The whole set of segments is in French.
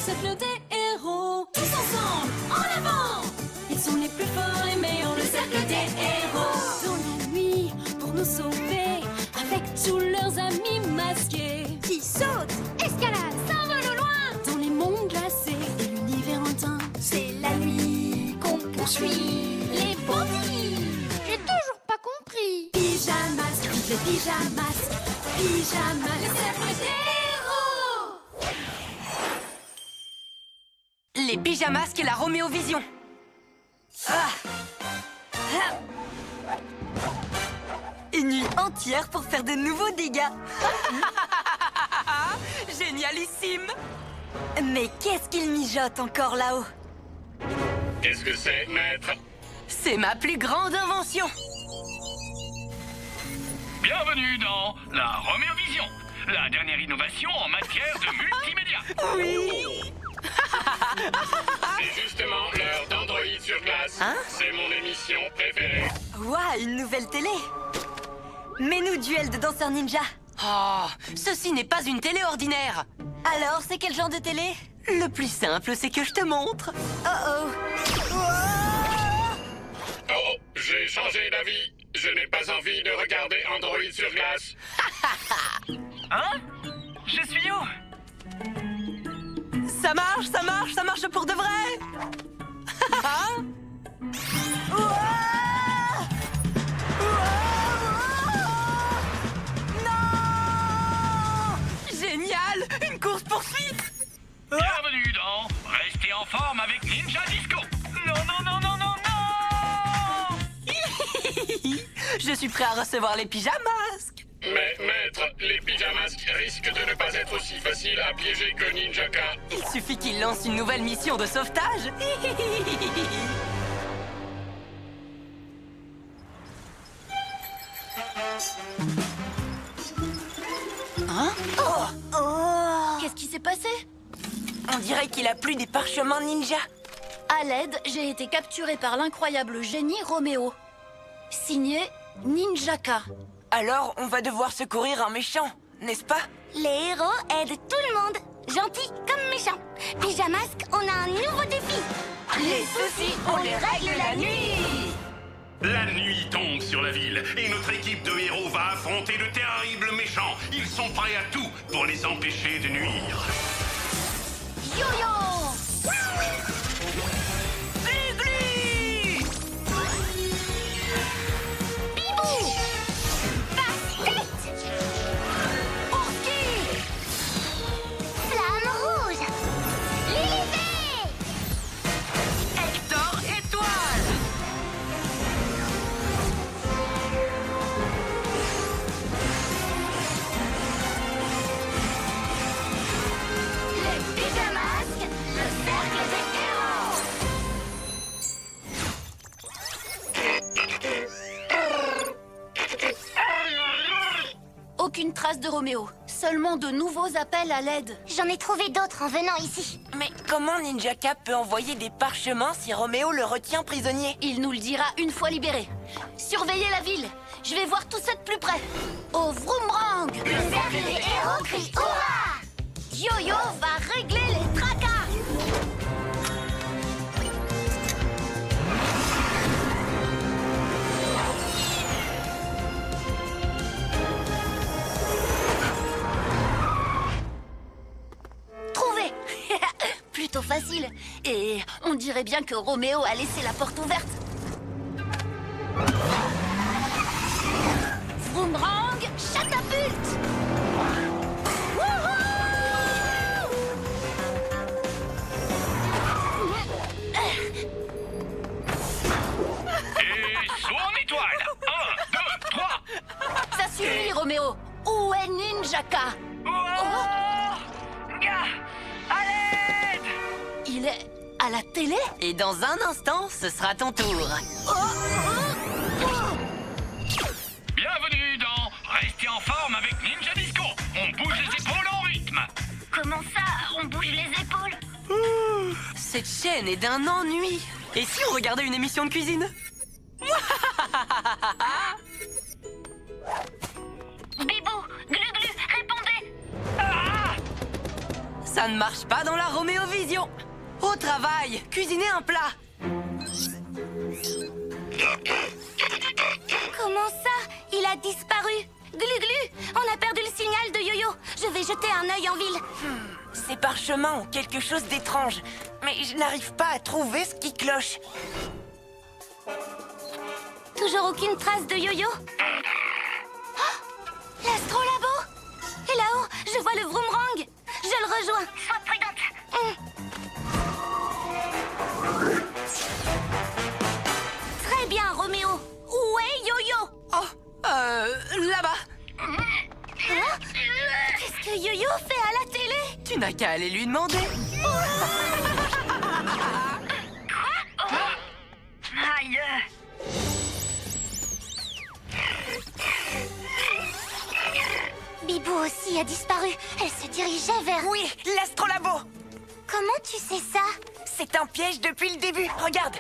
cercle des héros. Tous ensemble, en avant! Ils sont les plus forts, les meilleurs, le cercle des héros. Dans la nuit, pour nous sauver, avec tous leurs amis masqués. Qui saute, Escalade, s'envole au loin. Dans les mondes glacés et l'univers lointain. c'est la nuit qu'on poursuit. Les bandits! J'ai toujours pas compris. Pyjamas, les pyjamas, pyjamas, le cercle des héros! Les pyjamas et la Roméo-Vision. Ah. Ah. Une nuit entière pour faire de nouveaux dégâts. Génialissime! Mais qu'est-ce qu'il mijote encore là-haut? Qu'est-ce que c'est, maître? C'est ma plus grande invention. Bienvenue dans la Roméo-Vision, la dernière innovation en matière de multimédia. Oui! C'est justement l'heure d'Android sur glace. Hein? C'est mon émission préférée. Ouah, une nouvelle télé! Mets-nous duel de danseurs ninja. Oh, ceci n'est pas une télé ordinaire. Alors, c'est quel genre de télé? Le plus simple, c'est que je te montre. Oh Oh, j'ai changé d'avis. Je n'ai pas envie de regarder Android sur glace. Hein? Je suis où? Ça marche, ça marche, ça marche pour de vrai. Non! Génial! Une course-poursuite! Bienvenue dans Restez en forme avec Ninja Disco. Non, non, non, non, non, non! Je suis prêt à recevoir les pyjamas. Mais, maître, les pyjamas risquent de ne pas être aussi faciles à piéger que Ninjaka. Il suffit qu'il lance une nouvelle mission de sauvetage. Hein? Qu'est-ce qui s'est passé? On dirait qu'il a plu des parchemins ninja. À l'aide, j'ai été capturé par l'incroyable génie Roméo. Signé Ninjaka. Alors, on va devoir secourir un méchant, n'est-ce pas? Les héros aident tout le monde, gentils comme méchants. Pyjamasque, on a un nouveau défi. Les soucis, on les règle la nuit. La nuit tombe sur la ville et notre équipe de héros va affronter de terribles méchants. Ils sont prêts à tout pour les empêcher de nuire. Yo-yo! Glu-glu! Bibou, passe-tête, Orki! flamme rouge, Lilibé, Hector étoile! les pyjamasques, le cercle des héros. Aucune trace de Roméo. Seulement de nouveaux appels à l'aide. J'en ai trouvé d'autres en venant ici. Mais comment Ninjaka peut envoyer des parchemins si Roméo le retient prisonnier? Il nous le dira une fois libéré. Surveillez la ville. Je vais voir tout ça de plus près. Au Vroomrang! Le cercle des héros crie hurrah. Yo-Yo va régler les tracas! Trouvé! Plutôt facile. Et on dirait bien que Roméo a laissé la porte ouverte. Vroomrang, chatapulte! Et saut en étoile. 1, 2, 3. Ça suffit, Roméo! Où est Ninjaka? À l'aide! Il est à la télé? Et dans un instant, ce sera ton tour. Bienvenue dans Restez en forme avec Ninja Disco. On bouge les épaules en rythme. Comment ça, on bouge les épaules? Cette chaîne est d'un ennui. Et si on regardait une émission de cuisine? Bibou, Glu-Glu, répondez. Ça Ça ne marche pas dans la Roméovision. Au travail, cuisiner un plat. Comment ça? Il a disparu. Glu-glu, on a perdu le signal de Yo-Yo. Je vais jeter un œil en ville. Ces parchemins ont quelque chose d'étrange, mais je n'arrive pas à trouver ce qui cloche. Toujours aucune trace de Yo-Yo? Oh, l'astrolabo! Et là-haut, je vois le Vroomrang. Je le rejoins. Sois prudente. Très bien, Roméo. Où est Yo-Yo? Oh, là-bas. Qu'est-ce que Yo-Yo fait à la télé? Tu n'as qu'à aller lui demander. Aïe. Bibou aussi a disparu. Elle se dirigeait vers... Oui, l'astrolabo! Comment tu sais ça? C'est un piège depuis le début. Regarde,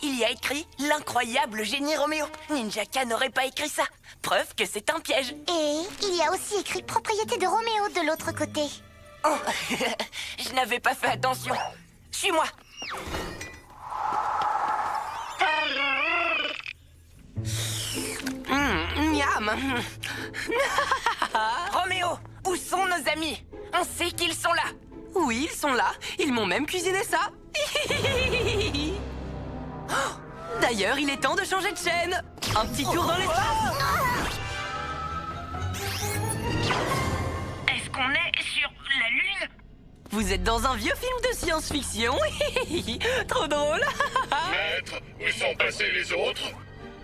il y a écrit l'incroyable génie Roméo. Ninjaka n'aurait pas écrit ça. Preuve que c'est un piège. Et il y a aussi écrit propriété de Roméo de l'autre côté. Oh, je n'avais pas fait attention. Suis-moi. Miam. Roméo, où sont nos amis? On sait qu'ils sont là. Oui, ils sont là. Ils m'ont même cuisiné ça. Oh, d'ailleurs, il est temps de changer de chaîne. Un petit tour dans l'espace. Est-ce qu'on est sur la Lune? Vous êtes dans un vieux film de science-fiction. Trop drôle. Maître, où sont passés les autres?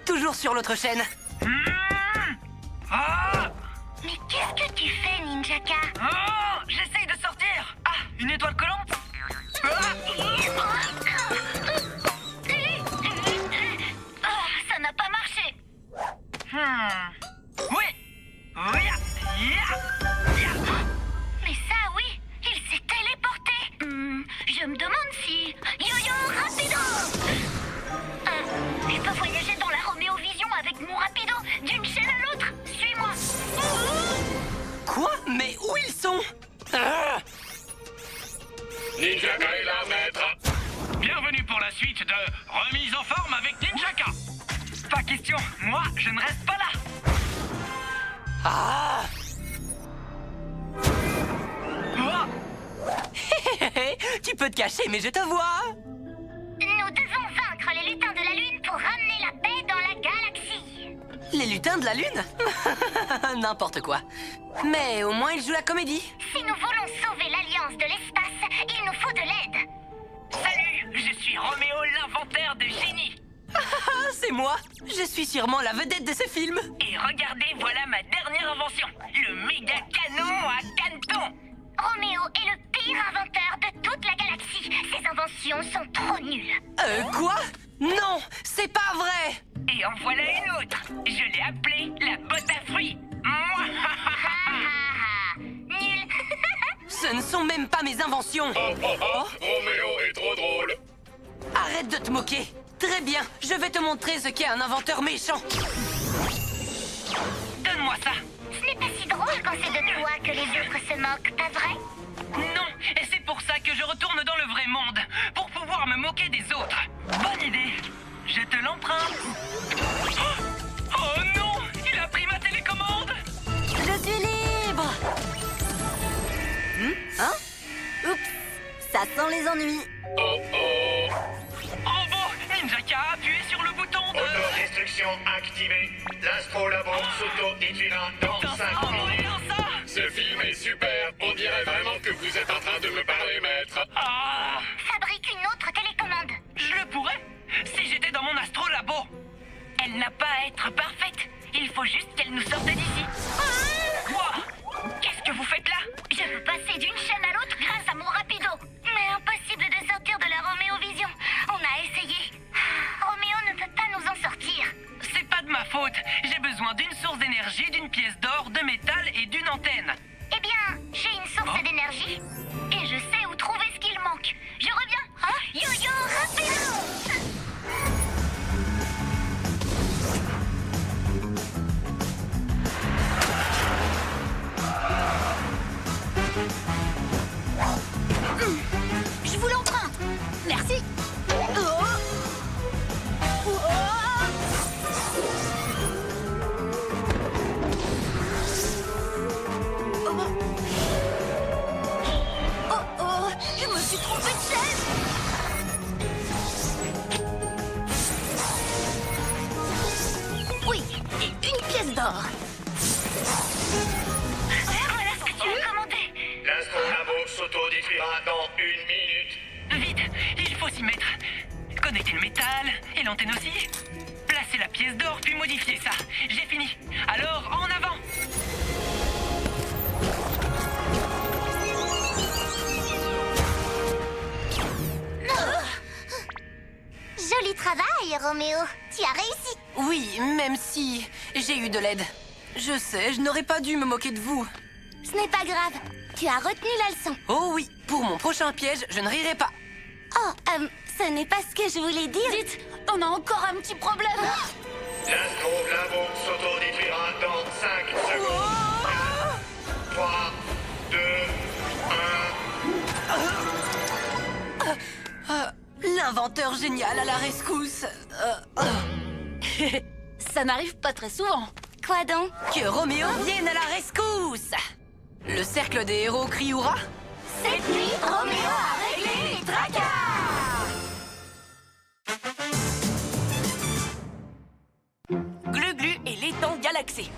Toujours sur l'autre chaîne. Ah! Mais qu'est-ce que tu fais, Ninjaka? Oh! J'essaye de sortir! Ah! Une étoile collante? Ça n'a pas marché. Oui! Oui! Mais ça, oui, il s'est téléporté. Je me demande si... Yo-Yo Rapido! Je peux voyager dans la Roméovision avec mon Rapido d'une chaîne à l'autre. Suis-moi. Quoi? Mais où ils sont? Ah, Ninjaka est là, maître. Bienvenue pour la suite de Remise en forme avec Ninjaka! Pas question, moi je ne reste pas là! ah. Oh! Tu peux te cacher, mais je te vois. Nous devons vaincre les lutins de la Lune pour ramener la paix dans la galaxie. Les lutins de la Lune? N'importe quoi. Mais au moins, ils jouent la comédie. Si nous voulons sauver l'Alliance de l'espace, il nous faut de l'aide. Salut! Je suis Roméo, l'inventeur de génie! Ah, c'est moi. Je suis sûrement la vedette de ce film. Et regardez, voilà ma dernière invention! Le méga canon à caneton! Roméo est le pire inventeur de toute la galaxie. Ses inventions sont trop nulles. Quoi? Non, c'est pas vrai. Et en voilà une autre! Je l'ai appelée la botte à fruits! Mouah! Nul. Ce ne sont même pas mes inventions. Roméo est trop drôle. Arrête de te moquer. Très bien, je vais te montrer ce qu'est un inventeur méchant. Donne-moi ça! Ce n'est pas si drôle quand c'est de toi que les autres se moquent, pas vrai? Non! Et c'est pour ça que je retourne dans le vrai monde! Pour pouvoir me moquer des autres! Bonne idée! Je te l'emprunte! Oh non! Il a pris ma télécommande! Je suis libre. Hein? Oups, ça sent les ennuis. Oh oh. Oh bon! Ninjaka a appuyé sur le bouton de... Auto-destruction activée. L'Astrolabo s'auto-détruira dans 5 Oh minutes. voyons ça! Ce film est super. On dirait vraiment que vous êtes en train de me parler, maître. Ah! Fabrique une autre télécommande. Je le pourrais si j'étais dans mon astrolabo. Elle n'a pas à être parfaite. Il faut juste qu'elle nous sorte d'ici. Quoi? Qu'est-ce que vous faites là? Je peux passer d'une chaîne à l'autre grâce à mon rapido. Mais impossible de sortir de la Roméovision. On a essayé. Roméo ne peut pas nous en sortir. C'est pas de ma faute. J'ai besoin d'une source d'énergie, d'une pièce d'or, de métal et d'une antenne. Eh bien, j'ai une source d'énergie. Et je sais où trouver ce qu'il manque. Je reviens. Yo-Yo Rapido! Voilà ce que tu as commandé. L'astrolabo s'autodétruira dans 1 minute. Vite, il faut s'y mettre. Connecter le métal et l'antenne aussi. Placer la pièce d'or puis modifier ça. J'ai fini. Alors, en avant! Joli travail, Roméo. Tu as réussi. Oui, même si j'ai eu de l'aide. Je sais, je n'aurais pas dû me moquer de vous. Ce n'est pas grave. Tu as retenu la leçon. Oh oui, pour mon prochain piège, je ne rirai pas. Oh, ce n'est pas ce que je voulais dire. Dites, on a encore un petit problème. L'astrolabo s'autodétruira dans 5 secondes. 3, 2, 1... L'inventeur génial à la rescousse. Ça n'arrive pas très souvent. Quoi donc? Que Roméo vienne à la rescousse. Le cercle des héros crioura. Cette nuit, Roméo a réglé les tracas. Glu-glu et l'étang galaxé.